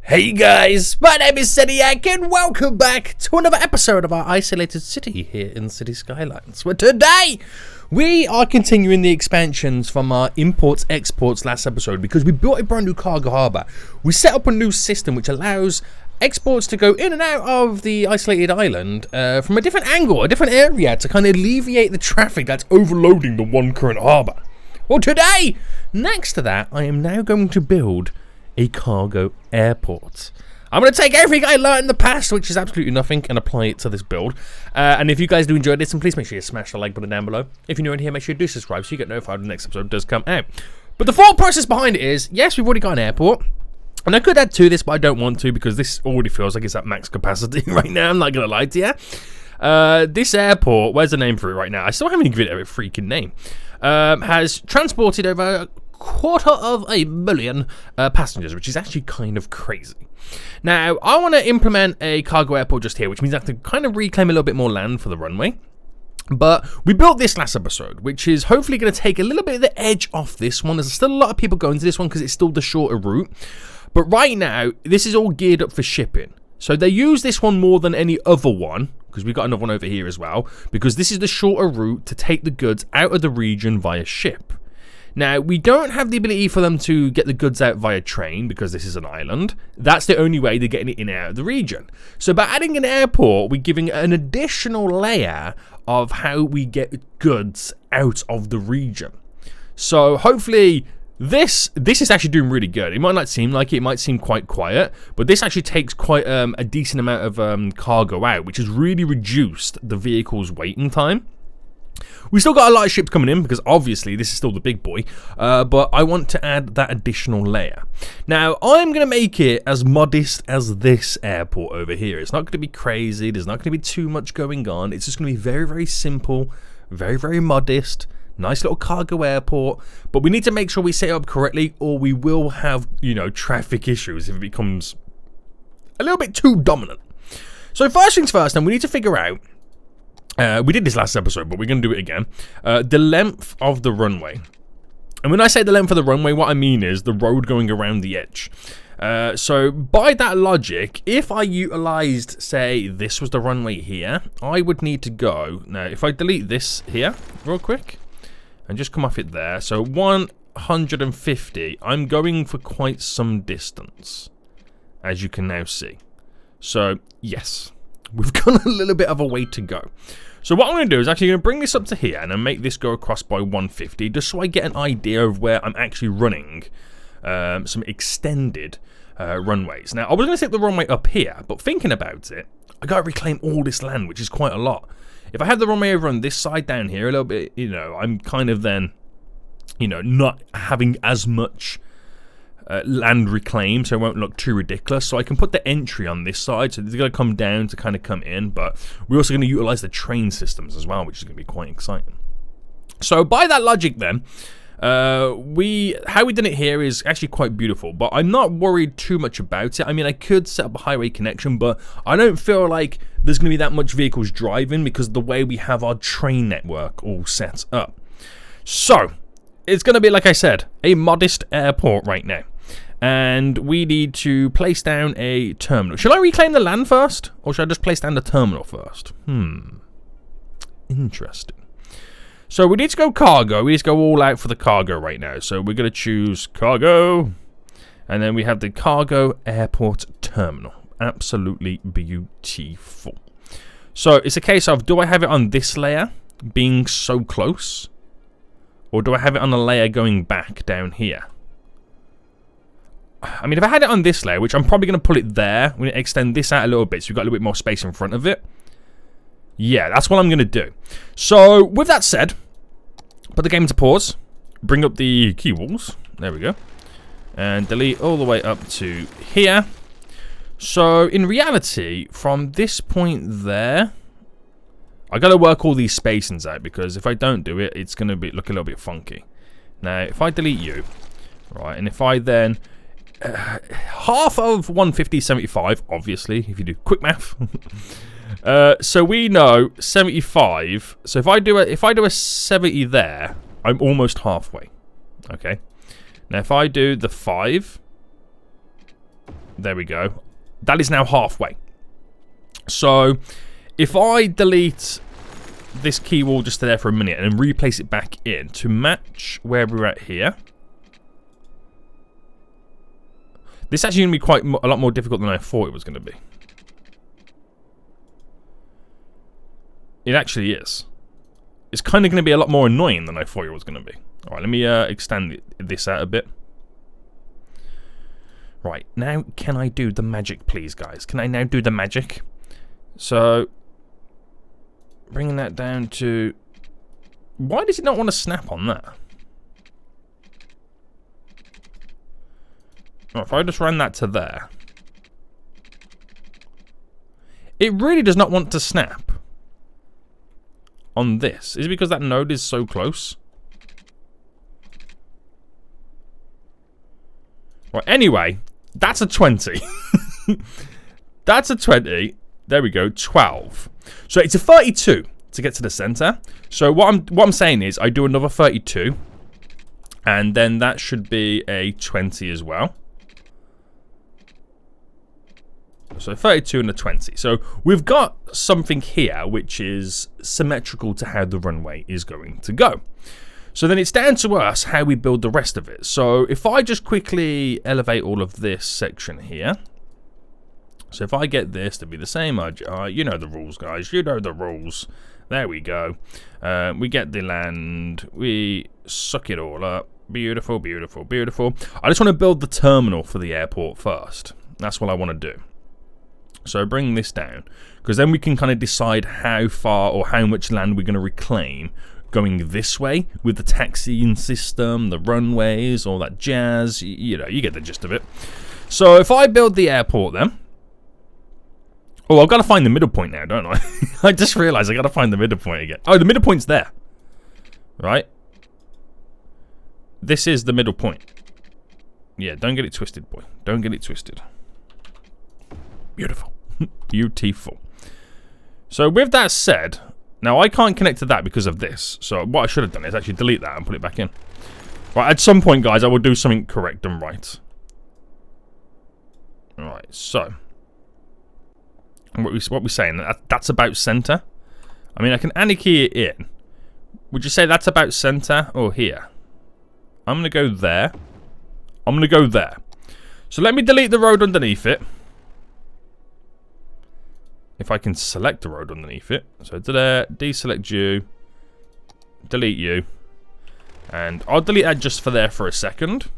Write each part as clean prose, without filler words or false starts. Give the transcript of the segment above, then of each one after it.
Hey guys, my name is Seniac and welcome back to another episode of our isolated city here in City Skylines, where today we are continuing the expansions from our imports-exports last episode because we built a brand new cargo harbour. We set up a new system which allows exports to go in and out of the isolated island from a different angle, a different area to kind of alleviate the traffic that's overloading the one current harbour. Well, today, next to that, I am now going to build a cargo airport. I'm going to take everything I learned in the past, which is absolutely nothing, and apply it to this build. And if you guys do enjoy this, then please make sure you smash the like button down below. If you're new in here, make sure you do subscribe so you get notified when the next episode does come out. But the thought process behind it is, yes, we've already got an airport. And I could add to this, but I don't want to because this already feels like it's at max capacity right now. I'm not going to lie to you. This airport, where's the name for it right now? I still haven't even given it a freaking name. Has transported over 250,000 passengers, which is actually kind of crazy. Now, I want to implement a cargo airport just here, which means I have to kind of reclaim a little bit more land for the runway. But we built this last episode, which is hopefully going to take a little bit of the edge off this one. There's still a lot of people going to this one because it's still the shorter route. But right now, this is all geared up for shipping. So they use this one more than any other one, because we've got another one over here as well, because this is the shorter route to take the goods out of the region via ship. Now, we don't have the ability for them to get the goods out via train because this is an island. That's the only way they're getting it in and out of the region. So by adding an airport, we're giving an additional layer of how we get goods out of the region. So hopefully this is actually doing really good. It might not seem like it, might seem quite quiet, but this actually takes quite a decent amount of cargo out, which has really reduced the vehicle's waiting time. We still got a lot of ships coming in because obviously this is still the big boy, but I want to add that additional layer. Now, I'm going to make it as modest as this airport over here. It's not going to be crazy. There's not going to be too much going on. It's just going to be very, very simple, very, very modest. Nice little cargo airport, but we need to make sure we set it up correctly or we will have, traffic issues if it becomes a little bit too dominant. So first things first, then we need to figure out, we did this last episode, but we're going to do it again, the length of the runway. And when I say the length of the runway, what I mean is the road going around the edge. So by that logic, if I utilized, say, this was the runway here, I would need to go, now if I delete this here real quick, and just come off it there. So 150, I'm going for quite some distance, as you can now see. So yes, we've got a little bit of a way to go. So what I'm going to do is actually going to bring this up to here and then make this go across by 150, just so I get an idea of where I'm actually running some extended runways. Now, I was going to take the runway up here, but thinking about it, I got to reclaim all this land, which is quite a lot. If I have the runway over on this side down here a little bit, I'm kind of then, not having as much land reclaimed, so it won't look too ridiculous. So I can put the entry on this side, so it's going to come down to kind of come in, but we're also going to utilize the train systems as well, which is going to be quite exciting. So by that logic then, how we did it here is actually quite beautiful, but I'm not worried too much about it. I mean, I could set up a highway connection, but I don't feel like there's going to be that much vehicles driving because of the way we have our train network all set up. So it's going to be, like I said, a modest airport right now. And we need to place down a terminal. Should I reclaim the land first? Or should I just place down the terminal first? Interesting. So we need to go cargo. We need to go all out for the cargo right now. So we're going to choose cargo. And then we have the cargo airport terminal. Absolutely beautiful. So it's a case of, do I have it on this layer being so close? Or do I have it on a layer going back down here? I mean, if I had it on this layer, which I'm probably going to pull it there, we're going to extend this out a little bit so we've got a little bit more space in front of it. Yeah, that's what I'm going to do. So, with that said, put the game into pause, bring up the key walls, there we go, and delete all the way up to here. So, in reality, from this point there, I got to work all these spacings out because if I don't do it, it's going to look a little bit funky. Now, if I delete you, right, and if I then half of 150 is 75, obviously, if you do quick math. So we know 75. So if I do a 70 there, I'm almost halfway. Okay. Now if I do the 5, There we go. That is now halfway. So if I delete this key wall just there for a minute and then replace it back in to match where we're at here. This is actually going to be quite a lot more difficult than I thought it was going to be. It actually is. It's kind of going to be a lot more annoying than I thought it was going to be. Alright, let me extend this out a bit. Right, now can I do the magic, please, guys? Can I now do the magic? So, bringing that down to... Why does it not want to snap on that? Well, if I just run that to there... It really does not want to snap on this. Is it because that node is so close? Right, anyway, that's a 20. That's a 20. There we go, 12. So it's a 32 to get to the center. So what I'm saying is I do another 32, and then that should be a 20 as well. So 32 and a 20. So we've got something here which is symmetrical to how the runway is going to go. So then it's down to us how we build the rest of it. So if I just quickly elevate all of this section here. So if I get this to be the same, you know the rules, guys. You know the rules. There we go. We get the land. We suck it all up. Beautiful, beautiful, beautiful. I just want to build the terminal for the airport first. That's what I want to do. So bring this down, because then we can kind of decide how far or how much land we're going to reclaim going this way with the taxiing system, the runways, all that jazz. You know, you get the gist of it. So if I build the airport then... Oh, I've got to find the middle point now, don't I? I just realised I've got to find the middle point again. Oh, the middle point's there. Right? This is the middle point. Yeah, don't get it twisted, boy. Don't get it twisted. Beautiful. Beautiful. So with that said, now I can't connect to that because of this. So what I should have done is actually delete that and put it back in. Right, at some point, guys, I will do something correct and right. Alright, so... What we're saying, that's about center. I mean, I can anarchy it in. Would you say that's about center or here? I'm going to go there. I'm going to go there. So let me delete the road underneath it. If I can select the road underneath it. So deselect you. Delete you. And I'll delete that just for there for a second.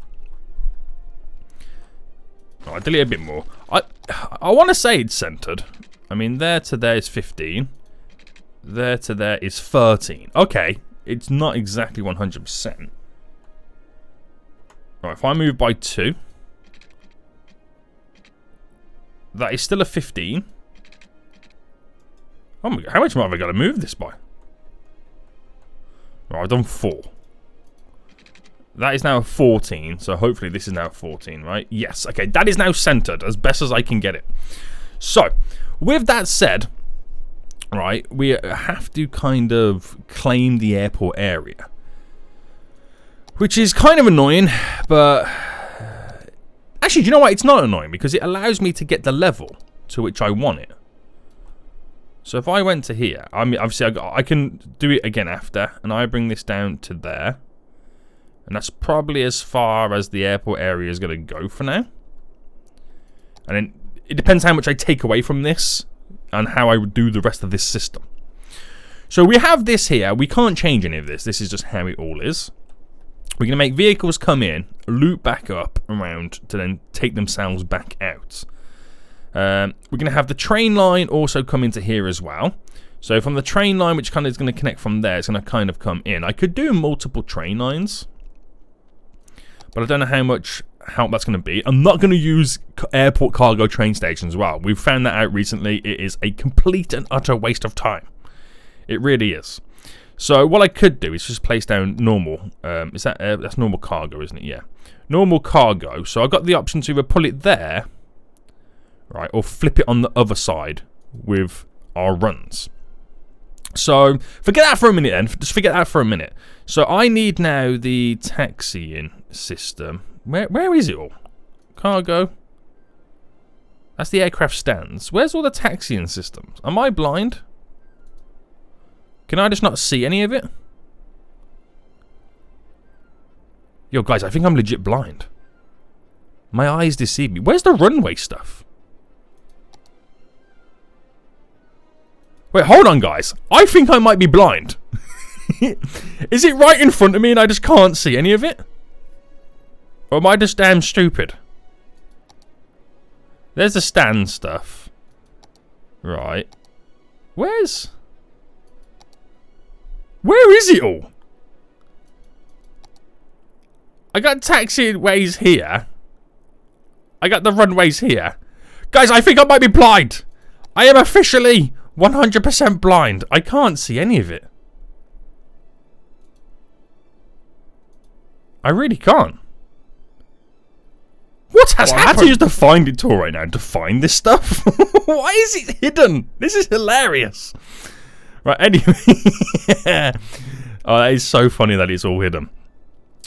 Oh, I'll delete a bit more. I want to say it's centered. I mean, there to there is 15. There to there is 13. Okay, it's not exactly 100%. Right, if I move by 2, that is still a 15. Oh my God, how much more have I got to move this by? Right, I've done 4. That is now 14, so hopefully this is now 14, right? Yes, okay, that is now centered as best as I can get it. So, with that said, right, we have to kind of claim the airport area. Which is kind of annoying, but... Actually, do you know what? It's not annoying, because it allows me to get the level to which I want it. So if I went to here, I mean, obviously I can do it again after, and I bring this down to there. And that's probably as far as the airport area is going to go for now. And then it depends how much I take away from this and how I would do the rest of this system. So we have this here. We can't change any of this. This is just how it all is. We're going to make vehicles come in, loop back up around to then take themselves back out. We're going to have the train line also come into here as well. So from the train line, which kind of is going to connect from there, it's going to kind of come in. I could do multiple train lines, but I don't know how much help that's going to be. I'm not going to use airport cargo train stations as well. We've found that out recently. It is a complete and utter waste of time. It really is. So what I could do is just place down normal. That's normal cargo, isn't it? Yeah. Normal cargo. So I've got the option to either pull it there, right, or flip it on the other side with our runs. So forget that for a minute then. Just forget that for a minute. So I need now the taxiing system. Where is it all? Cargo. That's the aircraft stands. Where's all the taxiing systems? Am I blind? Can I just not see any of it? Yo, guys, I think I'm legit blind. My eyes deceive me. Where's the runway stuff? Wait, hold on, guys. I think I might be blind. Is it right in front of me and I just can't see any of it? Or am I just damn stupid? There's the stand stuff. Right. Where is it all? I got taxiways here. I got the runways here. Guys, I think I might be blind. I am officially 100% blind. I can't see any of it. I really can't. What has happened? I had to use the Find It tool right now to find this stuff. Why is it hidden? This is hilarious. Right, anyway. Yeah. Oh, that is so funny that it's all hidden.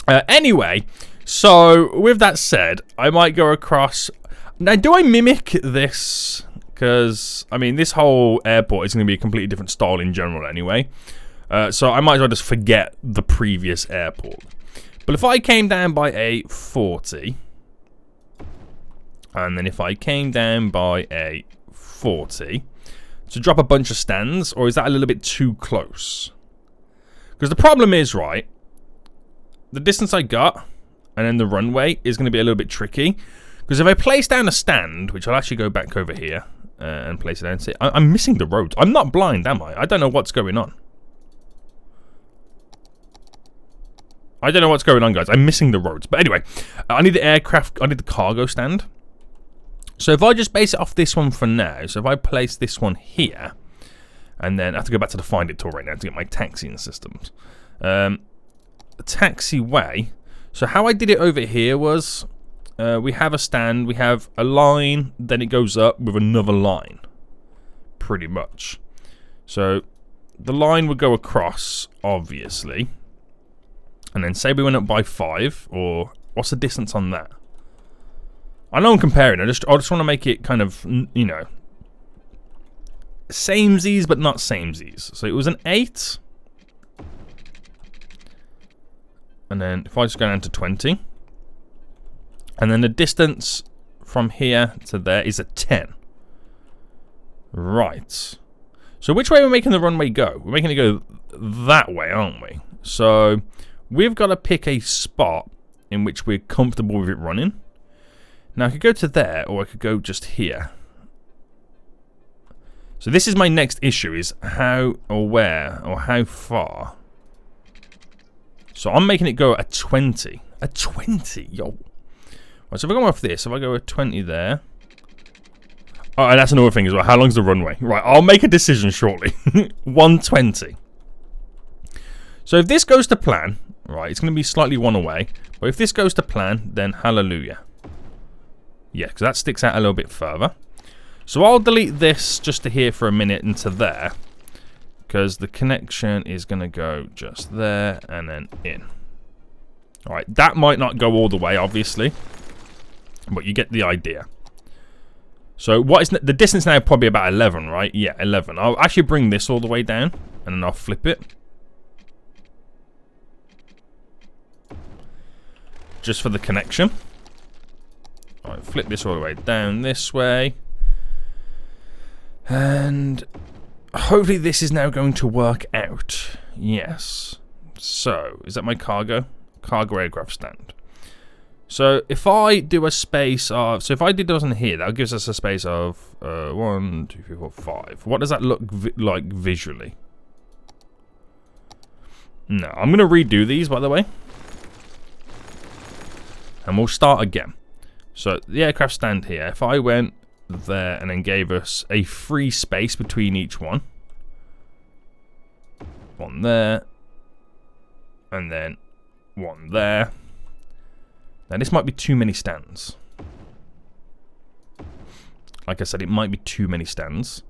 Anyway, so with that said, I might go across. Now, do I mimic this? Because, I mean, this whole airport is going to be a completely different style in general anyway. So I might as well just forget the previous airport. But if I came down by a 40, and then if I came down by a 40, to drop a bunch of stands, or is that a little bit too close? Because the problem is, right, the distance I got, and then the runway is going to be a little bit tricky. Because if I place down a stand, which I'll actually go back over here and place it down, see, I'm missing the roads. I'm not blind, am I? I don't know what's going on. I don't know what's going on, guys. I'm missing the roads. But anyway, I need the aircraft, I need the cargo stand. So if I just base it off this one for now, so if I place this one here, and then I have to go back to the Find It tool right now to get my taxiing systems. Taxiway. So how I did it over here was, we have a stand, we have a line, then it goes up with another line. Pretty much. So the line would go across, obviously. And then say we went up by 5, or what's the distance on that? I know I'm comparing. I just want to make it kind of, you know, samesies but not samesies. So it was an 8. And then if I just go down to 20. And then the distance from here to there is a 10. Right. So which way are we making the runway go? We're making it go that way, aren't we? So we've got to pick a spot in which we're comfortable with it running. Now I could go to there, or I could go just here. So this is my next issue, is how or where or how far. So I'm making it go at 20. A 20, yo. Right, so if I go off this, if I go at 20 there. Oh, and that's another thing as well. How long's the runway? Right, I'll make a decision shortly. 120. So if this goes to plan, right, it's going to be slightly one away. But if this goes to plan, then hallelujah. Yeah, because that sticks out a little bit further. So I'll delete this just to here for a minute and to there. Because the connection is going to go just there and then in. Alright, that might not go all the way, obviously. But you get the idea. So what is the distance now? Probably about 11, right? Yeah, 11. I'll actually bring this all the way down. And then I'll flip it. Just for the connection. Alright, flip this all the way down this way. And hopefully this is now going to work out. Yes. So, is that my cargo? Cargo aircraft stand. So, if I do a space of... So, if I did those in here, that gives us a space of 1, 2, 3, 4, 5. What does that look like visually? No, I'm going to redo these, by the way. And we'll start again. So, the aircraft stand here. If I went there and then gave us a free space between each one. One there. And then one there. Now, this might be too many stands. Like I said, it might be too many stands.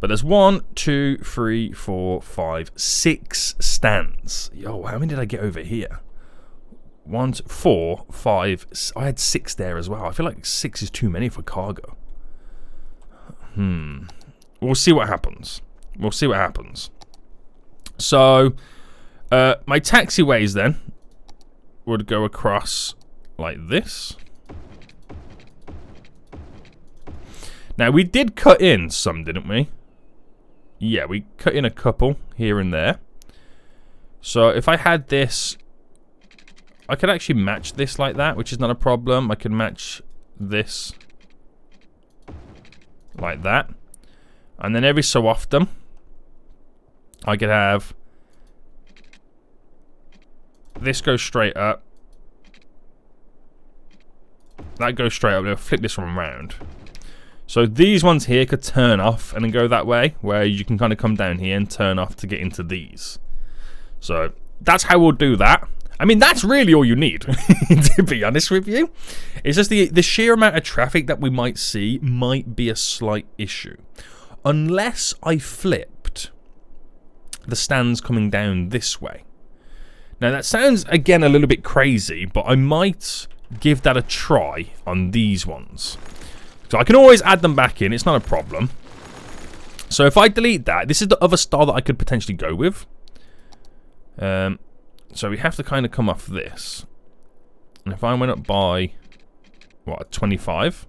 But there's 1, 2, 3, 4, 5, 6 stands. Yo, how many did I get over here? 1, 2, 4, 5. I had 6 there as well. I feel like 6 is too many for cargo. We'll see what happens. We'll see what happens. So, my taxiways then would go across like this. Now, we did cut in some, didn't we? Yeah, we cut in a couple here and there. So, if I had this, I could actually match this like that, which is not a problem. I could match this like that. And then every so often, I could have this go straight up. That goes straight up. I'll flip this one around. So these ones here could turn off and then go that way, where you can kind of come down here and turn off to get into these. So that's how we'll do that. I mean, that's really all you need, to be honest with you. It's just the sheer amount of traffic that we might see might be a slight issue. Unless I flipped the stands coming down this way. Now, that sounds, again, a little bit crazy, but I might give that a try on these ones. So I can always add them back in. It's not a problem. So if I delete that, this is the other style that I could potentially go with. So we have to kind of come off this. And if I went up by, what, 25?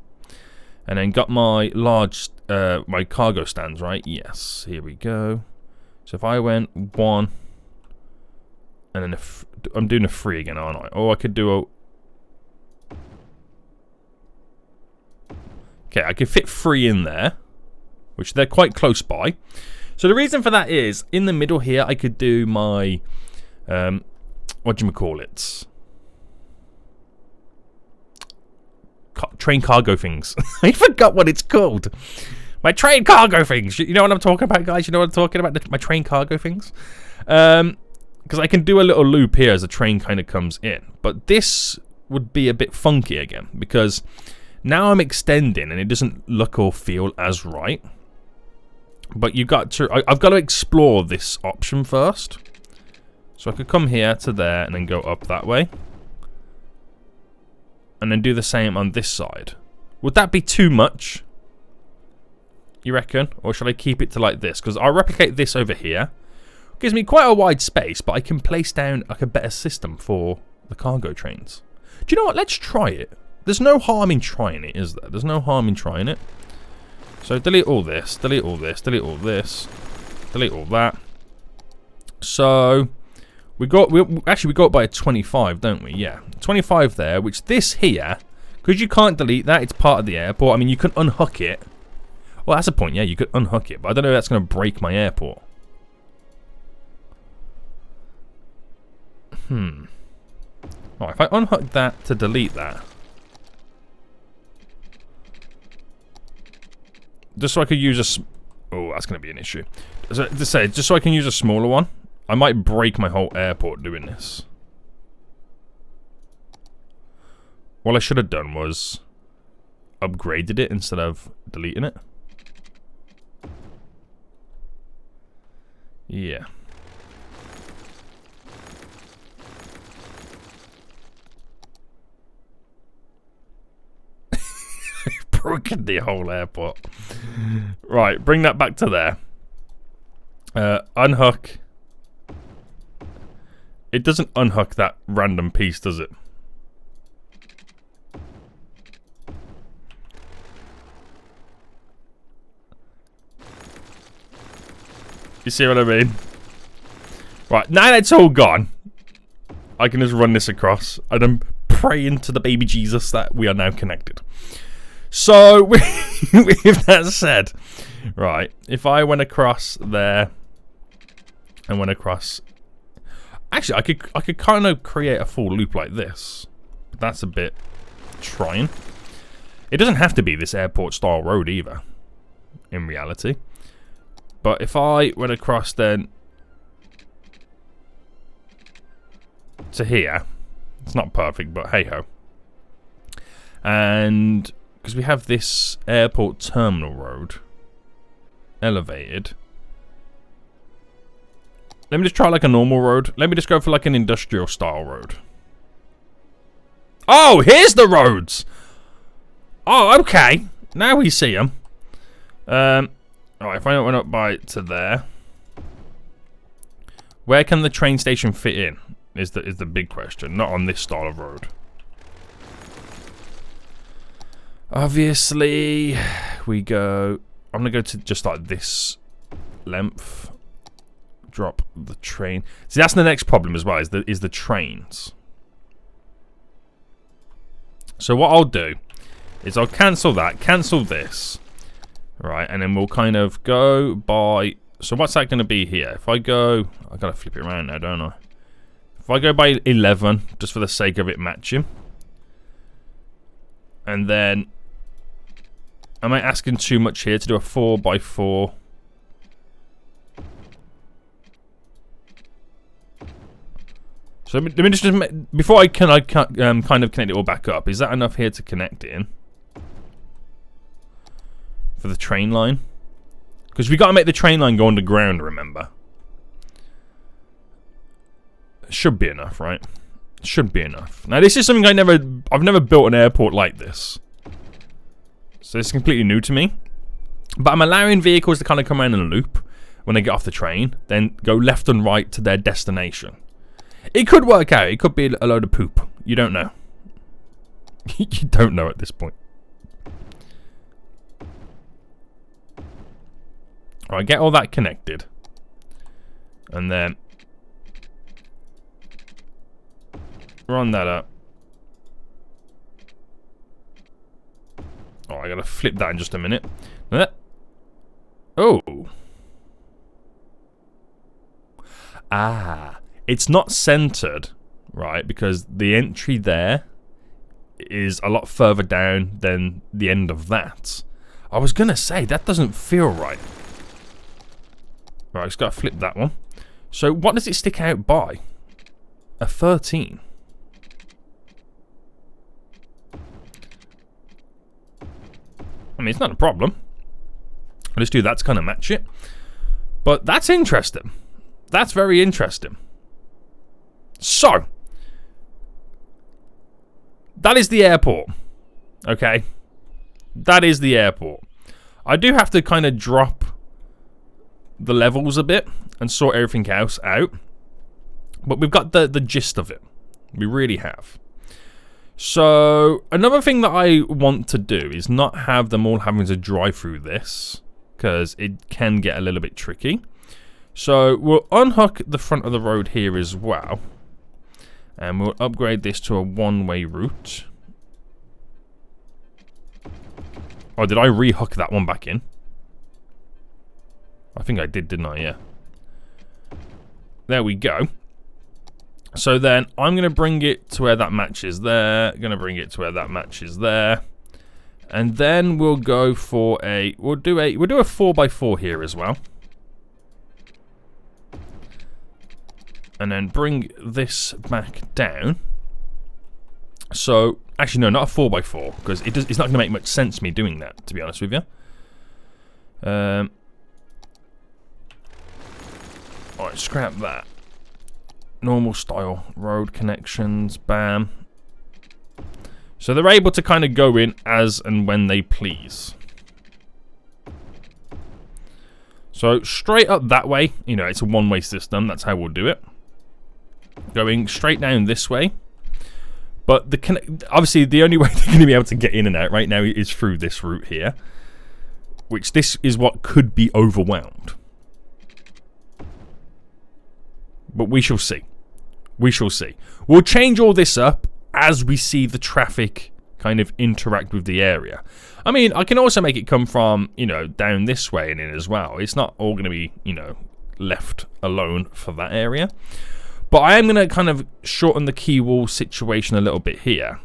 And then got my large, my cargo stands, right? Yes, here we go. So if I went 1, and then I'm doing a 3 again, aren't I? Or I could do a... Okay, I could fit 3 in there, which they're quite close by. So the reason for that is, in the middle here, I could do my, whatchamacallits? Train cargo things. I forgot what it's called. My train cargo things. You know what I'm talking about, guys? You know what I'm talking about? My train cargo things? Because I can do a little loop here as the train kind of comes in. But this would be a bit funky again, because now I'm extending and it doesn't look or feel as right. But you've got to... I've got to explore this option first. So I could come here to there and then go up that way. And then do the same on this side. Would that be too much? You reckon? Or should I keep it to like this? Because I'll replicate this over here. Gives me quite a wide space, but I can place down like a better system for the cargo trains. Do you know what? Let's try it. There's no harm in trying it, is there? There's no harm in trying it. So delete all this, delete all this, delete all this, delete all that. So we got by a 25, don't we? Yeah, 25 there. Which this here, because you can't delete that, it's part of the airport. I mean, you can unhook it. Well, that's a point. Yeah, you could unhook it, but I don't know if that's going to break my airport. Right, if I unhook that to delete that. Just so I could use a... Oh, that's going to be an issue. So, to say, just so I can use a smaller one. I might break my whole airport doing this. What I should have done was upgraded it instead of deleting it. Yeah. Broken the whole airport. Right, bring that back to there. Unhook. It doesn't unhook that random piece, does it? You see what I mean? Right, now that it's all gone, I can just run this across and I'm praying to the baby Jesus that we are now connected. So, with that said, right, if I went across there and went across... Actually, I could kind of create a full loop like this. But that's a bit trying. It doesn't have to be this airport-style road either, in reality. But if I went across then to here, it's not perfect, but hey-ho. And... because we have this airport terminal road elevated. Let me just try like a normal road. Let me just go for like an industrial style road. Oh, here's the roads. Oh, okay. Now we see them. Alright, if I went up to there, where can the train station fit in? Is the big question. Not on this style of road. Obviously, we go. I'm gonna go to just like this length. Drop the train. See, that's the next problem as well. Is the trains. So what I'll do is I'll cancel that. Cancel this. Right, and then we'll kind of go by. So what's that going to be here? If I go, I gotta flip it around now, don't I? If I go by 11, just for the sake of it matching, and then am I asking too much here to do a 4x4? So let me just before I kind of connect it all back up. Is that enough here to connect it in for the train line? Because we got to make the train line go underground. Remember, should be enough, right? Should be enough. Now this is something I've never built an airport like this, so it's completely new to me. But I'm allowing vehicles to kind of come around in a loop when they get off the train, then go left and right to their destination. It could work out. It could be a load of poop. You don't know. You don't know at this point. Alright, get all that connected. And then run that up. Oh, I gotta flip that in just a minute. Oh. Ah. It's not centered, right? Because the entry there is a lot further down than the end of that. I was gonna say, that doesn't feel right. Right, I just gotta flip that one. So what does it stick out by? A 13. I mean, it's not a problem. I'll just do that to kind of match it. But that's interesting. That's very interesting. So, that is the airport. Okay? That is the airport. I do have to kind of drop the levels a bit and sort everything else out. But we've got the gist of it. We really have. So, another thing that I want to do is not have them all having to drive through this, because it can get a little bit tricky. So, we'll unhook the front of the road here as well. And we'll upgrade this to a one-way route. Oh, did I re-hook that one back in? I think I did, didn't I? Yeah. There we go. So then, I'm going to bring it to where that matches there. Going to bring it to where that matches there. And then we'll go for a... We'll do a 4x4 here as well. And then bring this back down. So, actually no, not a 4x4, because it's not going to make much sense me doing that, to be honest with you. Alright, scrap that. Normal style road connections, bam. So they're able to kind of go in as and when they please. So straight up that way, you know, it's a one-way system, that's how we'll do it. Going straight down this way. But obviously the only way they're going to be able to get in and out right now is through this route here. Which this is what could be overwhelmed. But we shall see. We shall see. We'll change all this up as we see the traffic kind of interact with the area. I mean, I can also make it come from, you know, down this way and in as well. It's not all going to be, you know, left alone for that area. But I am going to kind of shorten the key wall situation a little bit here.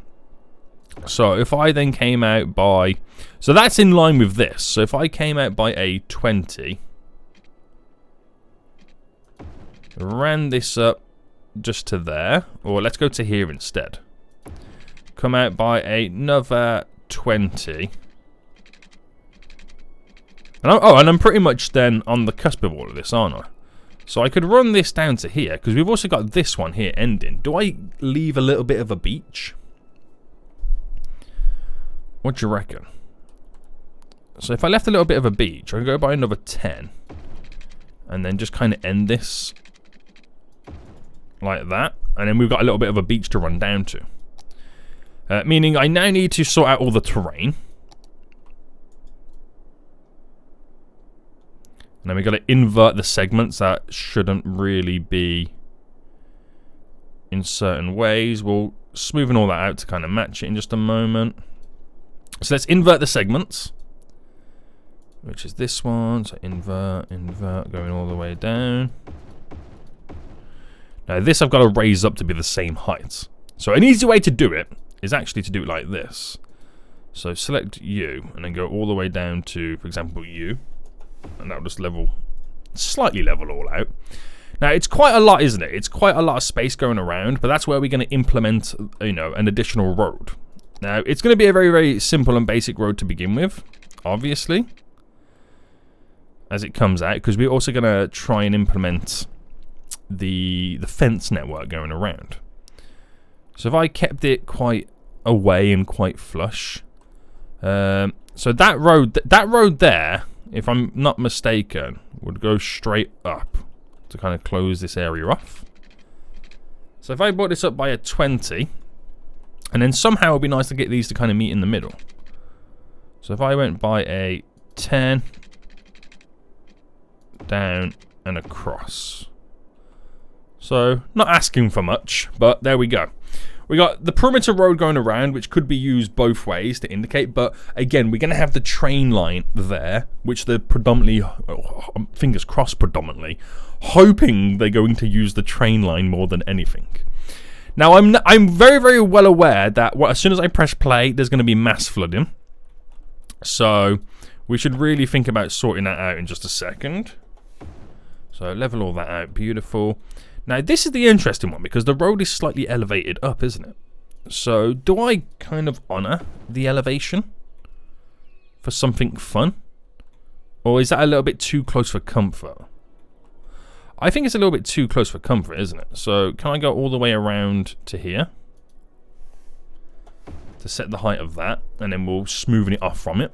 So if I then came out by... So that's in line with this. So if I came out by a 20... Ran this up just to there. Or let's go to here instead. Come out by another 20. And I'm pretty much then on the cusp of all of this, aren't I? So I could run this down to here, because we've also got this one here ending. Do I leave a little bit of a beach? What do you reckon? So if I left a little bit of a beach, I can go by another 10. And then just kind of end this like that. And then we've got a little bit of a beach to run down to. Meaning I now need to sort out all the terrain. And then we've got to invert the segments that shouldn't really be in certain ways. We'll smoothen all that out to kind of match it in just a moment. So let's invert the segments, which is this one. So invert, going all the way down. Now this I've got to raise up to be the same height. So an easy way to do it is actually to do it like this. So select U and then go all the way down to, for example, U. And that'll just slightly level all out. Now it's quite a lot, isn't it? It's quite a lot of space going around, but that's where we're going to implement, an additional road. Now it's going to be a very, very simple and basic road to begin with, obviously, as it comes out, because we're also going to try and implement the fence network going around. So if I kept it quite away and quite flush, so that road there, if I'm not mistaken, would go straight up to kind of close this area off. So if I brought this up by a 20, and then somehow it'd be nice to get these to kind of meet in the middle. So if I went by a 10, down and across. So not asking for much, but there we go. We got the perimeter road going around, which could be used both ways to indicate, but again, we're going to have the train line there, which they're predominantly, fingers crossed predominantly, hoping they're going to use the train line more than anything. Now, I'm very, very well aware that as soon as I press play, there's going to be mass flooding. So we should really think about sorting that out in just a second. So level all that out, beautiful. Now, this is the interesting one, because the road is slightly elevated up, isn't it? So, do I kind of honour the elevation for something fun? Or is that a little bit too close for comfort? I think it's a little bit too close for comfort, isn't it? So, can I go all the way around to here? To set the height of that, and then we'll smoothen it off from it.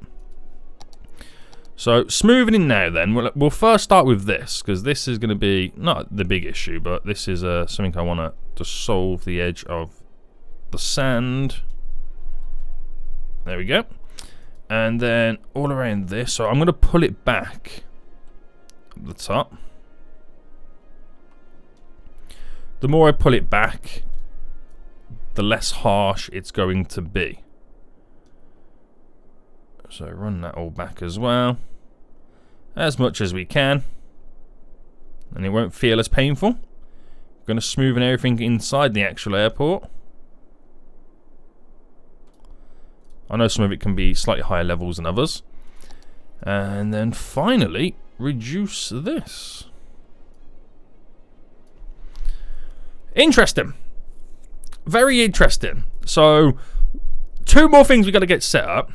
So, smoothing now then, we'll first start with this, because this is going to be, not the big issue, but this is something I want to solve the edge of the sand. There we go. And then all around this, so I'm going to pull it back at the top. The more I pull it back, the less harsh it's going to be. So run that all back as well, as much as we can, and it won't feel as painful. I'm going to smoothen everything inside the actual airport. I know some of it can be slightly higher levels than others. And then finally, reduce this. Interesting. Very interesting. So, two more things we've got to get set up.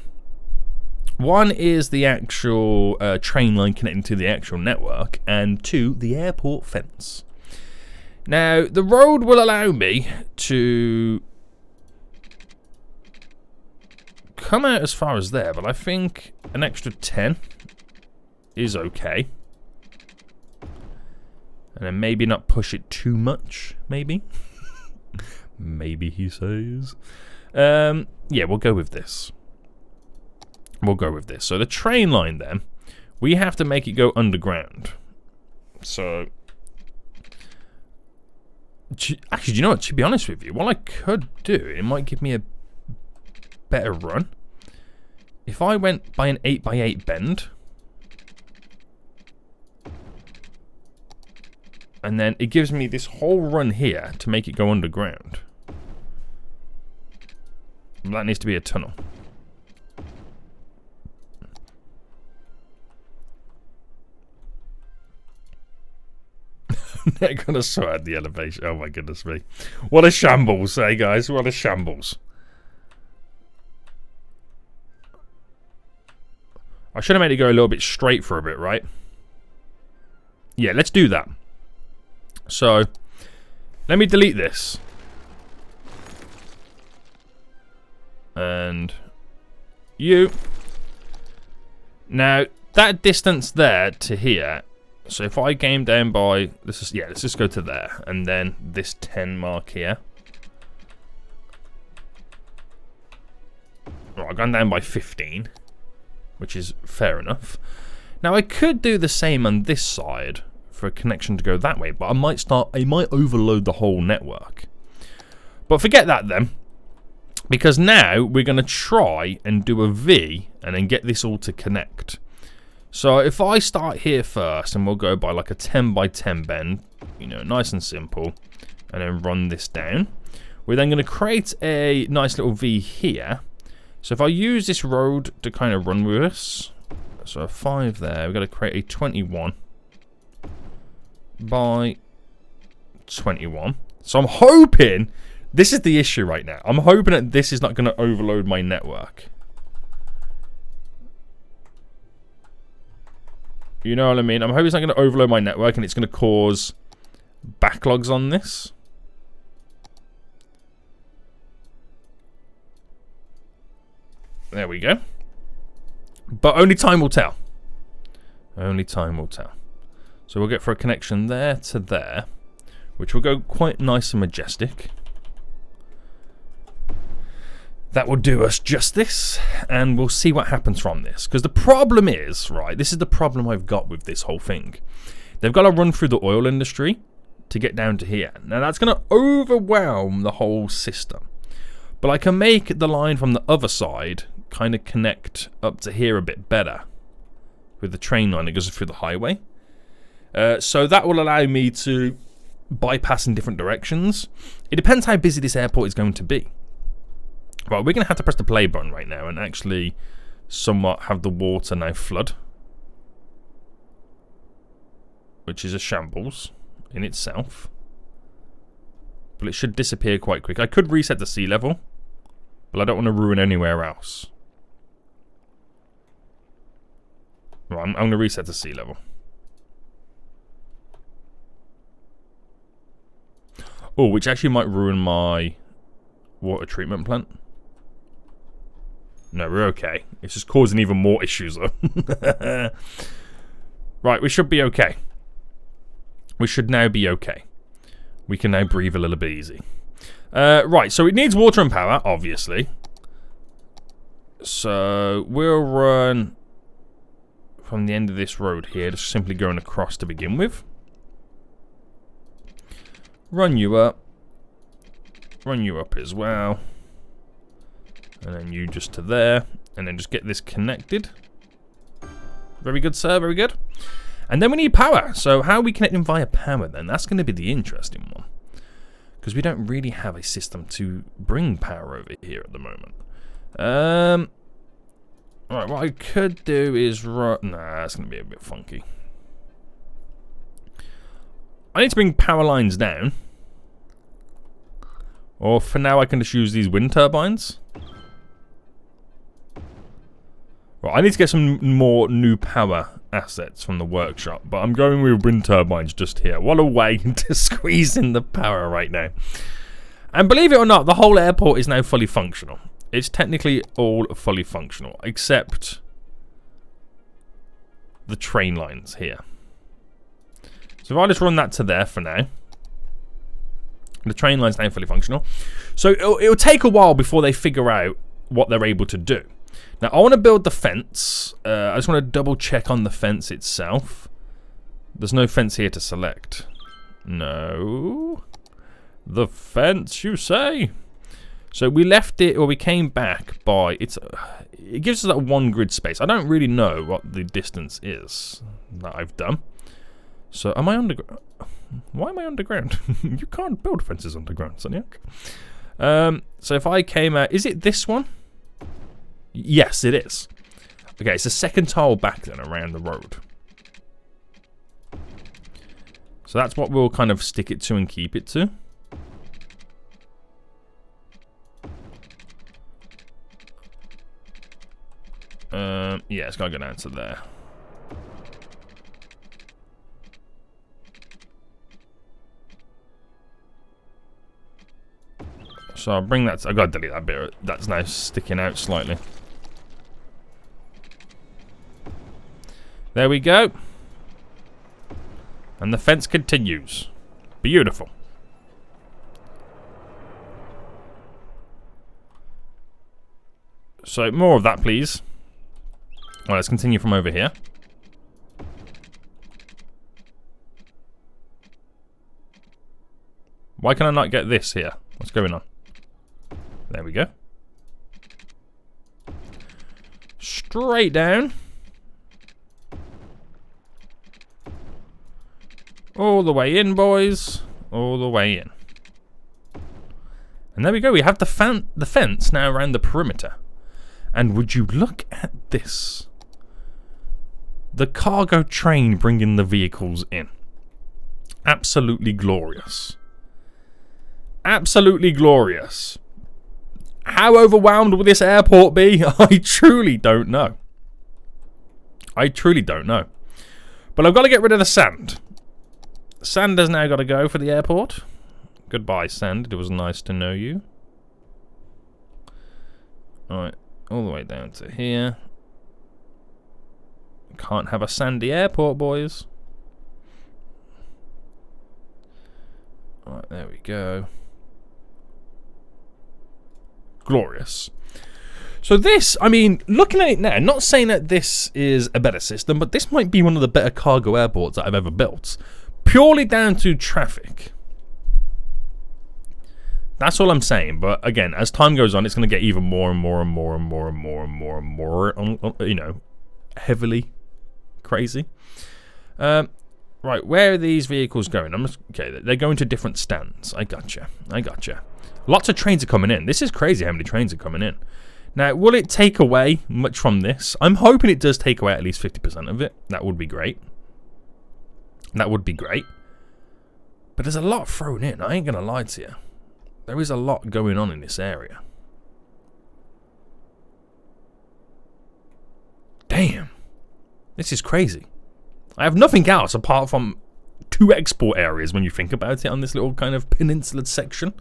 One is the actual train line connecting to the actual network, and two, the airport fence. Now, the road will allow me to come out as far as there, but I think an extra 10 is okay. And then maybe not push it too much, maybe. Maybe, he says. Yeah, we'll go with this. We'll go with this. So the train line then, we have to make it go underground. So, actually, do you know what? To be honest with you, what I could do, it might give me a better run. If I went by an 8x8 bend, and then it gives me this whole run here to make it go underground. That needs to be a tunnel. They're gonna sort out the elevation. Oh my goodness me. What a shambles, hey guys, what a shambles. I should have made it go a little bit straight for a bit, right? Yeah, let's do that. So, let me delete this. And you. Now, that distance there to here, so if I came down by, let's just go to there, and then this 10 mark here. Right, I've gone down by 15, which is fair enough. Now, I could do the same on this side for a connection to go that way, but I might overload the whole network. But forget that then, because now we're going to try and do a V and then get this all to connect. So if I start here first, and we'll go by like a 10 by 10 bend, you know, nice and simple, and then run this down. We're then going to create a nice little V here. So if I use this road to kind of run with us, so a 5 there, we've got to create a 21 by 21. So I'm hoping, this is the issue right now, I'm hoping that this is not going to overload my network. You know what I mean? I'm hoping it's not going to overload my network and it's going to cause backlogs on this. There we go. But only time will tell. Only time will tell. So we'll get for a connection there to there, which will go quite nice and majestic. That will do us justice, and we'll see what happens from this. Because the problem is, right, this is the problem I've got with this whole thing. They've got to run through the oil industry to get down to here. Now that's going to overwhelm the whole system. But I can make the line from the other side kind of connect up to here a bit better with the train line that goes through the highway. So that will allow me to bypass in different directions. It depends how busy this airport is going to be. Right, we're going to have to press the play button right now and actually somewhat have the water now flood. Which is a shambles in itself. But it should disappear quite quick. I could reset the sea level, but I don't want to ruin anywhere else. Right, I'm going to reset the sea level. Oh, which actually might ruin my water treatment plant. No, we're okay. It's just causing even more issues though. Right, we should be okay. We should now be okay. We can now breathe a little bit easy. Right, so it needs water and power, obviously. So we'll run from the end of this road here, just simply going across to begin with. Run you up. Run you up as well. And then you just to there. And then just get this connected. Very good, sir. Very good. And then we need power. So how are we connecting via power then? That's going to be the interesting one. Because we don't really have a system to bring power over here at the moment. Alright, what I could do is run... Nah, that's going to be a bit funky. I need to bring power lines down. Or for now I can just use these wind turbines. Right, I need to get some more new power assets from the workshop. But I'm going with wind turbines just here. What a way to squeeze in the power right now. And believe it or not, the whole airport is now fully functional. It's technically all fully functional. Except the train lines here. So if I just run that to there for now. The train line's now fully functional. So it'll take a while before they figure out what they're able to do. Now I want to build the fence. I just want to double check on the fence itself. There's no fence here to select. No. The fence, you say? So we left it, or we came back by... It gives us that one grid space. I don't really know what the distance is that I've done. So am I underground? Why am I underground? You can't build fences underground, Soniac. So if I came out... Is it this one? Yes, it is. Okay, it's the second tile back then around the road. So that's what we'll kind of stick it to and keep it to. Yeah, it's gotta go down to there. So I'll bring that. I gotta delete that bit. That's now sticking out slightly. There we go. And the fence continues. Beautiful. So, more of that, please. Well, let's continue from over here. Why can I not get this here? What's going on? There we go. Straight down. All the way in, boys. All the way in. And there we go. We have the fence now around the perimeter. And would you look at this? The cargo train bringing the vehicles in. Absolutely glorious. Absolutely glorious. How overwhelmed will this airport be? I truly don't know. I truly don't know. But I've got to get rid of the sand. Sand has now got to go for the airport. Goodbye, sand. It was nice to know you. Alright, all the way down to here. Can't have a sandy airport, boys. Alright, there we go. Glorious. So this, I mean, looking at it now, not saying that this is a better system, but this might be one of the better cargo airports that I've ever built. Purely down to traffic. That's all I'm saying. But again, as time goes on, it's going to get even more and more and more and more and more and more and more, you know, heavily crazy. Right, where are these vehicles going? Okay, they're going to different stands. I gotcha. I gotcha. Lots of trains are coming in. This is crazy how many trains are coming in. Now, will it take away much from this? I'm hoping it does take away at least 50% of it. That would be great. That would be great. But there's a lot thrown in. I ain't going to lie to you. There is a lot going on in this area. Damn. This is crazy. I have nothing else apart from 2 export areas when you think about it on this little kind of peninsula section.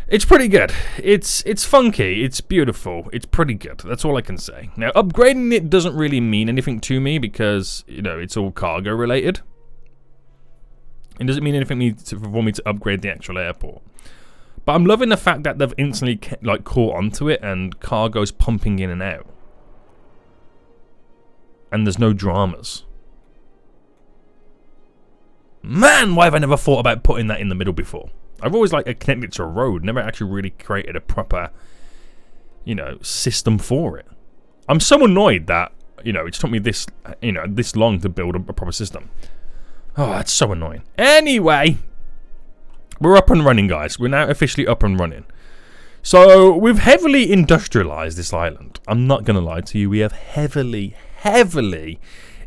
It's pretty good. It's funky. It's beautiful. It's pretty good. That's all I can say. Now, upgrading it doesn't really mean anything to me because, you know, it's all cargo related. It doesn't mean anything for me to upgrade the actual airport. But I'm loving the fact that they've instantly like caught onto it and cargo's pumping in and out. And there's no dramas. Man, why have I never thought about putting that in the middle before? I've always like connected it to a road, never actually really created a proper, you know, system for it. I'm so annoyed that, you know, it's took me this, you know, this long to build a proper system. Oh, that's so annoying. Anyway, we're up and running, guys. We're now officially up and running. So, we've heavily industrialized this island. I'm not going to lie to you. We have heavily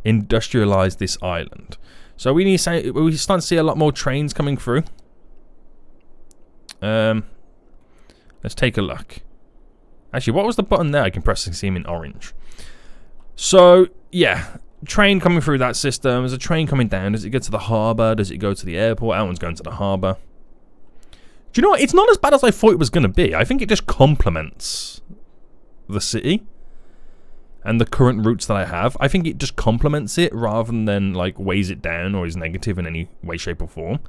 industrialized this island. So, we start to see a lot more trains coming through. Let's take a look. Actually, what was the button there? I can press and see him in orange. So, yeah. Train coming through that system. There's a train coming down. Does it get to the harbour? Does it go to the airport? That one's going to the harbour. Do you know what? It's not as bad as I thought it was going to be. I think it just complements the city and the current routes that I have. I think it just complements it rather than like weighs it down or is negative in any way, shape or form.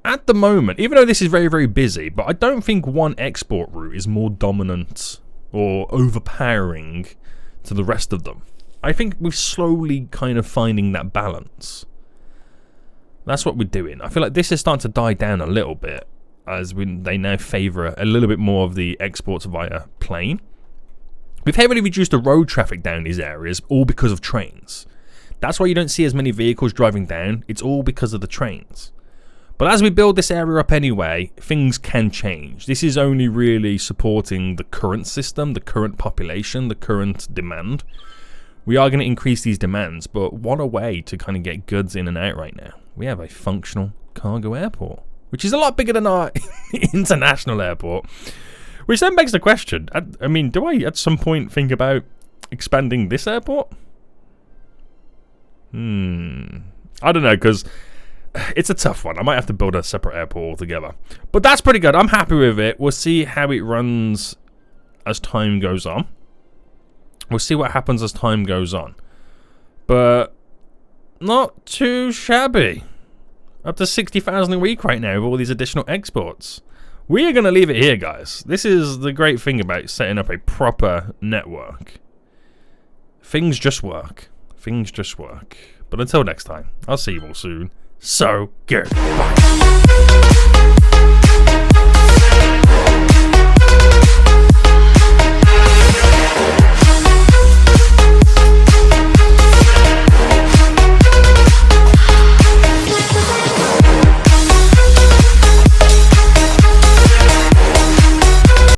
At the moment, even though this is very, very busy, but I don't think one export route is more dominant or overpowering to the rest of them. I think we're slowly kind of finding that balance. That's what we're doing. I feel like this is starting to die down a little bit as they now favour a little bit more of the exports via plane. We've heavily reduced the road traffic down these areas, all because of trains. That's why you don't see as many vehicles driving down. It's all because of the trains. But as we build this area up anyway, things can change. This is only really supporting the current system, the current population, the current demand. We are going to increase these demands, but what a way to kind of get goods in and out right now. We have a functional cargo airport, which is a lot bigger than our international airport. Which then begs the question, I mean, do I at some point think about expanding this airport? I don't know, because it's a tough one. I might have to build a separate airport altogether. But that's pretty good. I'm happy with it. We'll see how it runs as time goes on. We'll see what happens as time goes on. But not too shabby. Up to 60,000 a week right now with all these additional exports. We are going to leave it here, guys. This is the great thing about setting up a proper network. Things just work. Things just work. But until next time, I'll see you all soon. So good. Bye.